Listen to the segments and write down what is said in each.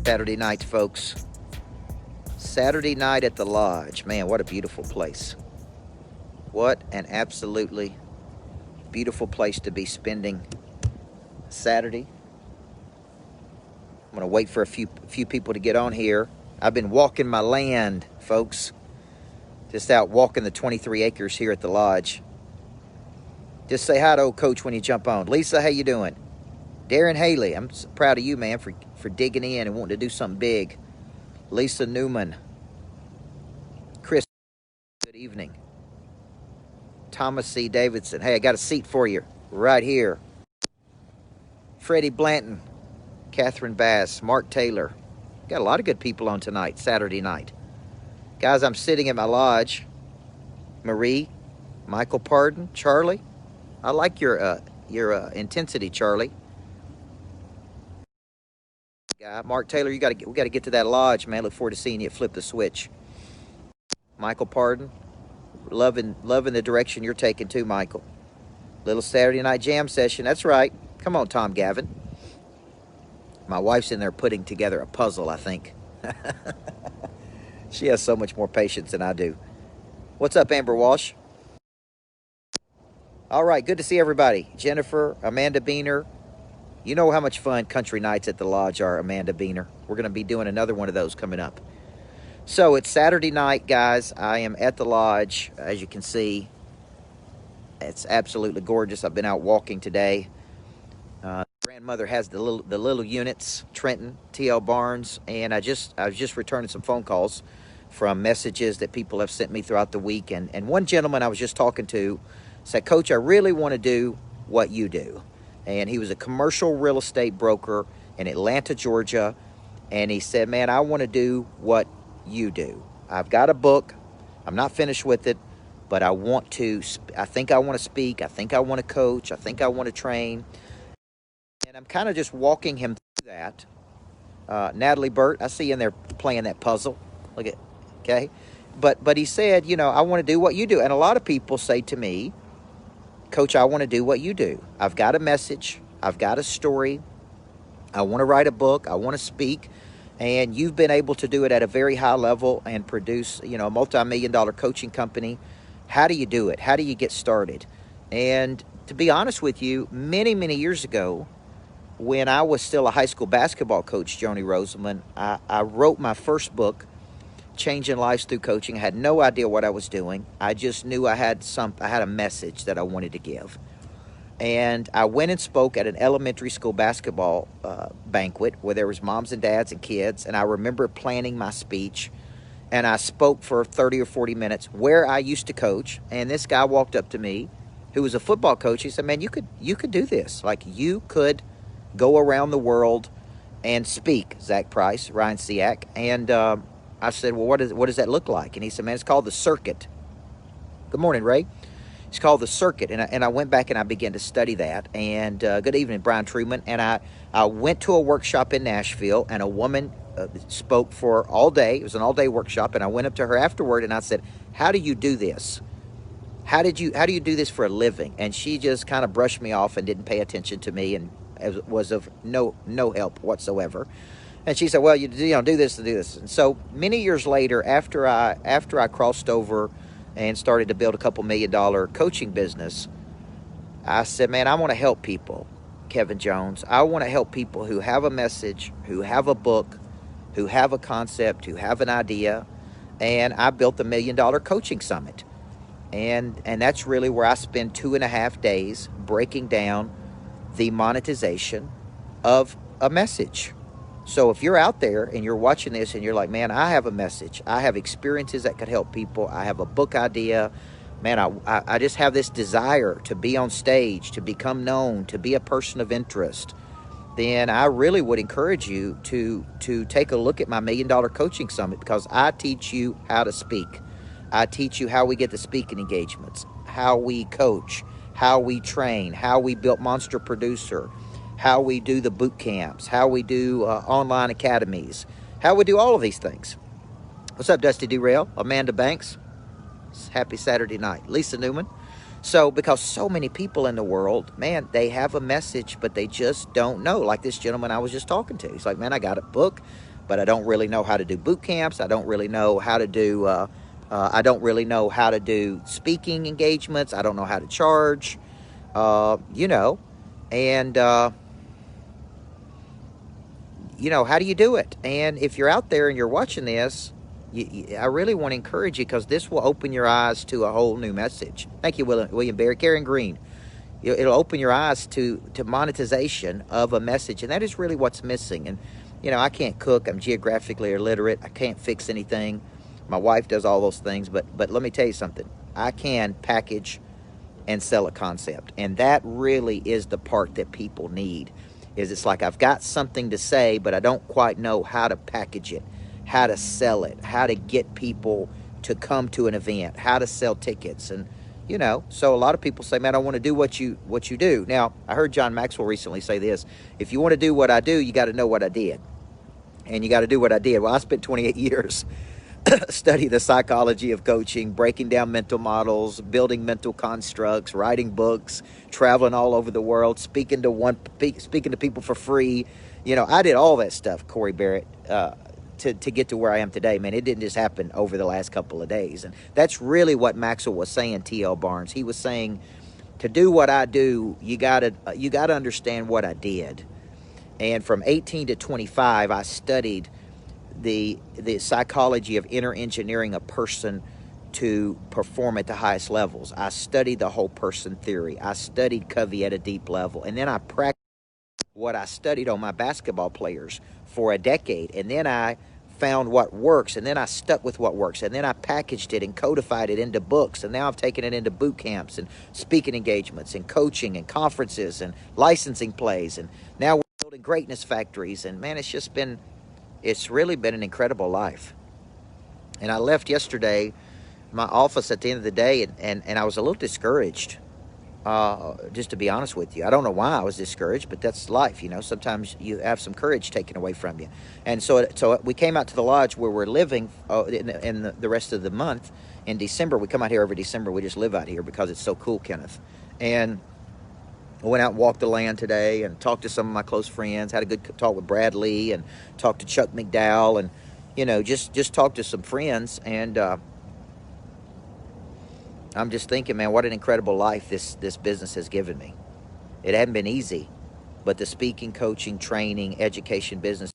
Saturday night, folks. Saturday night at the Lodge. Man, what a beautiful place. What an absolutely beautiful place to be spending Saturday. I'm going to wait for a few people to get on here. I've been walking my land, folks. Just out walking the 23 acres here at the Lodge. Just say hi to old Coach when you jump on. Lisa, how you doing? Darren Haley, I'm proud of you, man, for digging in and wanting to do something big. Lisa Newman. Chris, good evening. Thomas C. Davidson, hey, I got a seat for you right here. Freddie Blanton, Catherine Bass, Mark Taylor. Got a lot of good people on tonight, Saturday night. Guys, I'm sitting at my lodge. Marie, Michael Pardon, Charlie. I like your intensity, Charlie. Mark Taylor, we got to get to that lodge, man. Look forward to seeing you flip the switch. Michael Pardon, loving the direction you're taking too, Michael. Little Saturday night jam session. That's right. Come on, Tom Gavin. My wife's in there putting together a puzzle, I think. She has so much more patience than I do. What's up, Amber Walsh? All right, good to see everybody. Jennifer, Amanda Beener. You know how much fun country nights at the Lodge are, Amanda Beener. We're going to be doing another one of those coming up. So it's Saturday night, guys. I am at the Lodge, as you can see. It's absolutely gorgeous. I've been out walking today. Grandmother has the little units, Trenton, T.L. Barnes, and I was just returning some phone calls from messages that people have sent me throughout the week. And one gentleman I was just talking to said, Coach, I really want to do what you do. And he was a commercial real estate broker in Atlanta, Georgia. And he said, man, I want to do what you do. I've got a book. I'm not finished with it, but I think I want to speak. I think I want to coach. I think I want to train. And I'm kind of just walking him through that. Natalie Burt, I see you in there playing that puzzle. Look at, okay. But he said, you know, I want to do what you do. And a lot of people say to me, Coach, I want to do what you do. I've got a message. I've got a story. I want to write a book. I want to speak. And you've been able to do it at a very high level and produce, you know, a multi-million-dollar coaching company. How do you do it? How do you get started? And to be honest with you, many, many years ago, when I was still a high school basketball coach, Joni Rosamond, I wrote my first book, Changing Lives Through Coaching. I had no idea what I was doing. I just knew I had a message that I wanted to give. And I went and spoke at an elementary school basketball banquet where there was moms and dads and kids. And I remember planning my speech. And I spoke for 30 or 40 minutes where I used to coach. And this guy walked up to me who was a football coach. He said, man, you could do this. Like, you could go around the world and speak. Zach Price, Ryan Siak. And I said, well, what does that look like? And he said, man, it's called the circuit. Good morning, Ray. It's called the circuit. And I went back and I began to study that. And good evening, Brian Truman. And I went to a workshop in Nashville, and a woman spoke for all day. It was an all-day workshop. And I went up to her afterward and I said, how do you do this? How do you do this for a living? And she just kind of brushed me off and didn't pay attention to me and was of no help whatsoever. And she said, well, you do this and do this. And so many years later, after I crossed over and started to build a couple $1 million coaching business, I said, man, I want to help people, Kevin Jones. I want to help people who have a message, who have a book, who have a concept, who have an idea. And I built the $1 Million Coaching Summit. And that's really where I spend 2.5 days breaking down the monetization of a message. So if you're out there and you're watching this and you're like, man, I have a message. I have experiences that could help people. I have a book idea. Man, I just have this desire to be on stage, to become known, to be a person of interest. Then I really would encourage you to take a look at my $1 Million Coaching Summit, because I teach you how to speak. I teach you how we get the speaking engagements, how we coach, how we train, how we built Monster Producer, how we do the boot camps, how we do online academies, how we do all of these things. What's up, Dusty Derail? Amanda Banks. Happy Saturday night. Lisa Newman. So, because so many people in the world, man, they have a message, but they just don't know. Like this gentleman I was just talking to. He's like, man, I got a book, but I don't really know how to do boot camps. I don't really know how to do speaking engagements. I don't know how to charge, you know, and you know, how do you do it? And if you're out there and you're watching this, I really want to encourage you, because this will open your eyes to a whole new message. Thank you, William Barry. Karen Green. It'll open your eyes to monetization of a message, and that is really what's missing. And, you know, I can't cook. I'm geographically illiterate. I can't fix anything. My wife does all those things, but let me tell you something. I can package and sell a concept, and that really is the part that people need. Is it's like I've got something to say, but I don't quite know how to package it, how to sell it, how to get people to come to an event, how to sell tickets. And, you know, so a lot of people say, man, I want to do what you do. Now, I heard John Maxwell recently say this: if you want to do what I do, you got to know what I did. And you got to do what I did. Well, I spent 28 years studying the psychology of coaching, breaking down mental models, building mental constructs, writing books, traveling all over the world, speaking to people for free. You know, I did all that stuff, Corey Barrett, to get to where I am today. Man, it didn't just happen over the last couple of days. And that's really what Maxwell was saying, T.L. Barnes. He was saying, to do what I do, you gotta understand what I did. And from 18 to 25, I studied the psychology of inner engineering a person to perform at the highest levels. I studied the whole person theory. I studied Covey at a deep level. And then I practiced what I studied on my basketball players for a decade. And then I found what works, and then I stuck with what works, and then I packaged it and codified it into books, and now I've taken it into boot camps and speaking engagements and coaching and conferences and licensing plays, and now we're building greatness factories. And man, it's really been an incredible life. And I left yesterday my office at the end of the day, and I was a little discouraged, just to be honest with you. I don't know why I was discouraged, but that's life, you know. Sometimes you have some courage taken away from you. And so we came out to the lodge where we're living in the rest of the month. In December, we come out here every December. We just live out here because it's so cool, Kenneth. And I went out and walked the land today and talked to some of my close friends, had a good talk with Brad Lee, and talked to Chuck McDowell, and, you know, just talked to some friends. And I'm just thinking, man, what an incredible life this business has given me. It hadn't been easy, but the speaking, coaching, training, education business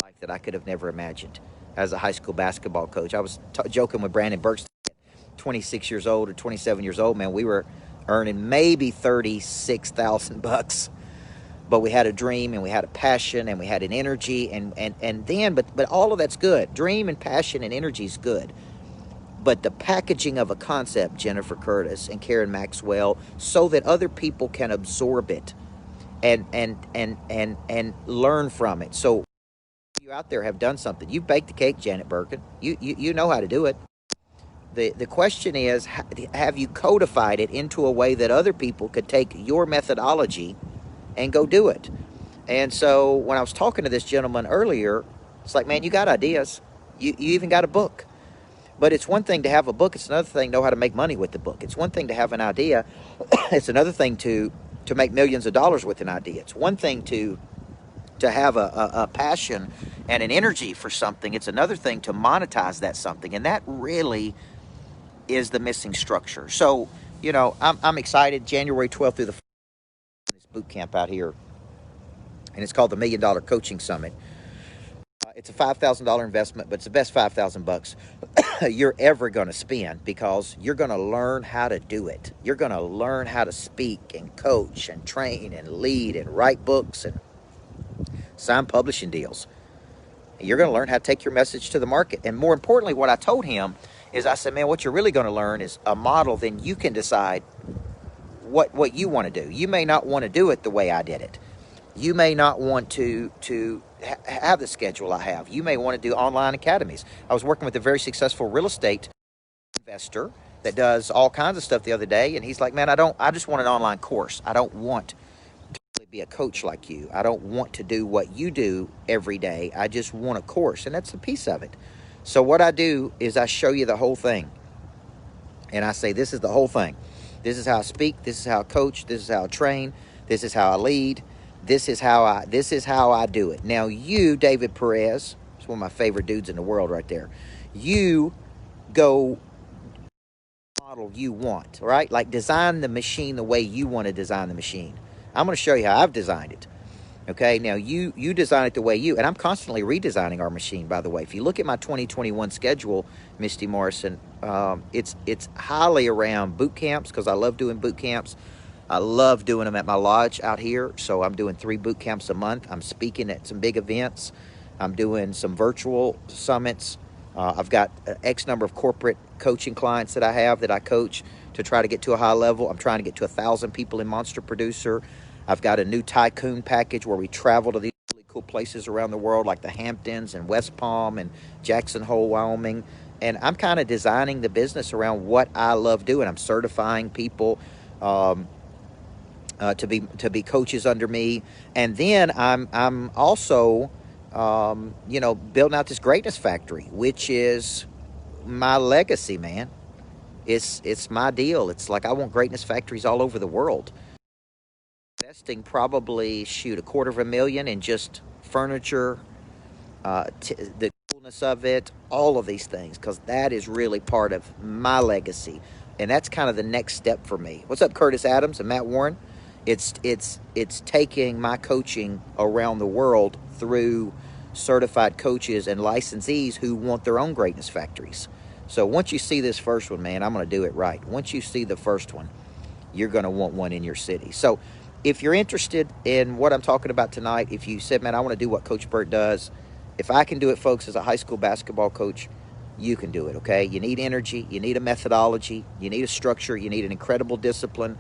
life that I could have never imagined as a high school basketball coach. I was joking with Brandon Burks, 26 years old or 27 years old, man, we were earning maybe $36,000, but we had a dream, and we had a passion, and we had an energy, and then but all of that's good. Dream and passion and energy is good. But the packaging of a concept, Jennifer Curtis and Karen Maxwell, so that other people can absorb it and learn from it. So you out there have done something. You baked the cake, Janet Birkin. You know how to do it. The question is, have you codified it into a way that other people could take your methodology and go do it? And so when I was talking to this gentleman earlier, it's like, man, you got ideas. You even got a book. But it's one thing to have a book. It's another thing to know how to make money with the book. It's one thing to have an idea. It's another thing to make millions of dollars with an idea. It's one thing to have a passion and an energy for something. It's another thing to monetize that something. And that really is the missing structure. So, you know, I'm excited. January 12th through the 4th, this boot camp out here. And it's called the $1 Million Coaching Summit. It's a $5,000 investment, but it's the best $5,000 you're ever going to spend, because you're going to learn how to do it. You're going to learn how to speak and coach and train and lead and write books and sign publishing deals. You're going to learn how to take your message to the market. And more importantly, what I told him is, I said, man, what you're really going to learn is a model. Then you can decide what you want to do. You may not want to do it the way I did it. You may not want to have the schedule I have. You may want to do online academies. I was working with a very successful real estate investor that does all kinds of stuff the other day, and he's like, man, I just want an online course. I don't want to be a coach like you. I don't want to do what you do every day. I just want a course, and that's a piece of it. So what I do is I show you the whole thing, and I say, this is the whole thing. This is how I speak. This is how I coach. This is how I train. This is how I lead. This is how I do it. Now you, David Perez, it's one of my favorite dudes in the world right there. You go model you want, right? Like design the machine the way you want to design the machine. I'm going to show you how I've designed it. Okay, now you design it the way and I'm constantly redesigning our machine, by the way. If you look at my 2021 schedule, Misty Morrison, it's highly around boot camps, because I love doing boot camps. I love doing them at my lodge out here. So I'm doing 3 boot camps a month. I'm speaking at some big events. I'm doing some virtual summits. I've got X number of corporate coaching clients that I have that I coach to try to get to a high level. I'm trying to get to 1,000 people in Monster Producer. I've got a new tycoon package where we travel to these really cool places around the world, like the Hamptons and West Palm and Jackson Hole, Wyoming. And I'm kind of designing the business around what I love doing. I'm certifying people to be coaches under me, and then I'm also building out this greatness factory, which is my legacy, man. It's my deal. It's like I want greatness factories all over the world. Investing probably $250,000 in just furniture, the coolness of it, all of these things, because that is really part of my legacy, and that's kind of the next step for me. What's up, Curtis Adams and Matt Warren? It's taking my coaching around the world through certified coaches and licensees who want their own greatness factories. So once you see this first one, man, I'm going to do it right. Once you see the first one, you're going to want one in your city. So if you're interested in what I'm talking about tonight, if you said, man, I want to do what Coach Burt does, if I can do it, folks, as a high school basketball coach, you can do it, okay? You need energy. You need a methodology. You need a structure. You need an incredible discipline.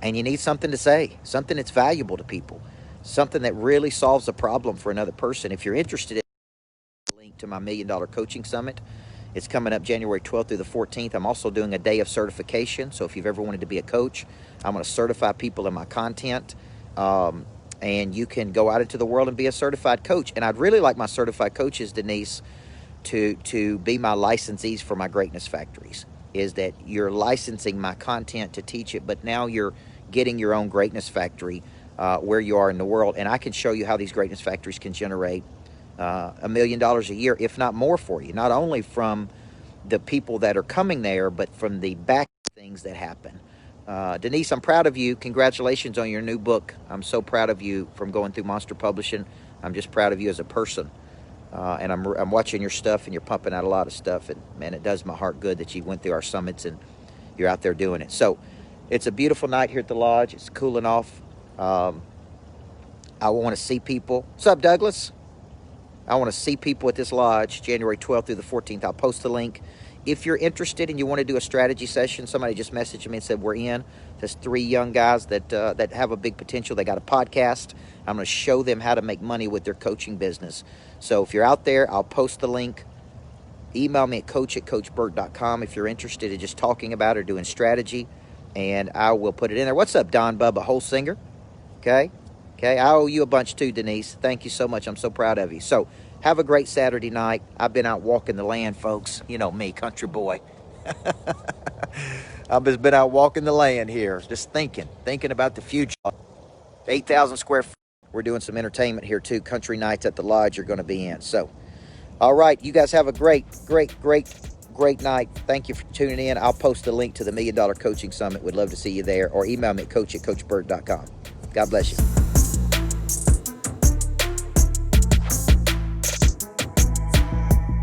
And you need something to say, something that's valuable to people, something that really solves a problem for another person. If you're interested in a link to my $1 Million Coaching Summit, it's coming up January 12th through the 14th. I'm also doing a day of certification. So if you've ever wanted to be a coach, I'm going to certify people in my content. And you can go out into the world and be a certified coach. And I'd really like my certified coaches, Denise, to be my licensees for my greatness factories. Is that you're licensing my content to teach it, but now you're getting your own greatness factory where you are in the world. And I can show you how these greatness factories can generate $1 million a year, if not more, for you. Not only from the people that are coming there, but from the back things that happen. Denise, I'm proud of you. Congratulations on your new book. I'm so proud of you from going through Monster Publishing. I'm just proud of you as a person. And I'm watching your stuff, and you're pumping out a lot of stuff. And, man, it does my heart good that you went through our summits and you're out there doing it. So it's a beautiful night here at the lodge. It's cooling off. I want to see people. What's up, Douglas? I want to see people at this lodge January 12th through the 14th. I'll post the link. If you're interested and you want to do a strategy session, somebody just messaged me and said, we're in. There's 3 young guys that have a big potential. They got a podcast. I'm going to show them how to make money with their coaching business. So if you're out there, I'll post the link. Email me at coach@coachburt.com if you're interested in just talking about it or doing strategy, and I will put it in there. What's up, Don Bubba Holsinger? Okay, I owe you a bunch too, Denise. Thank you so much. I'm so proud of you. So have a great Saturday night. I've been out walking the land, folks. You know me, country boy. I've just been out walking the land here, just thinking about the future. 8,000 square feet. We're doing some entertainment here too. Country nights at the lodge you're going to be in. So, all right, you guys have a great night. Thank you for tuning in. I'll post the link to the $1 Million Coaching Summit. Would love to see you there. Or email me at coach@coachburt.com. God bless you.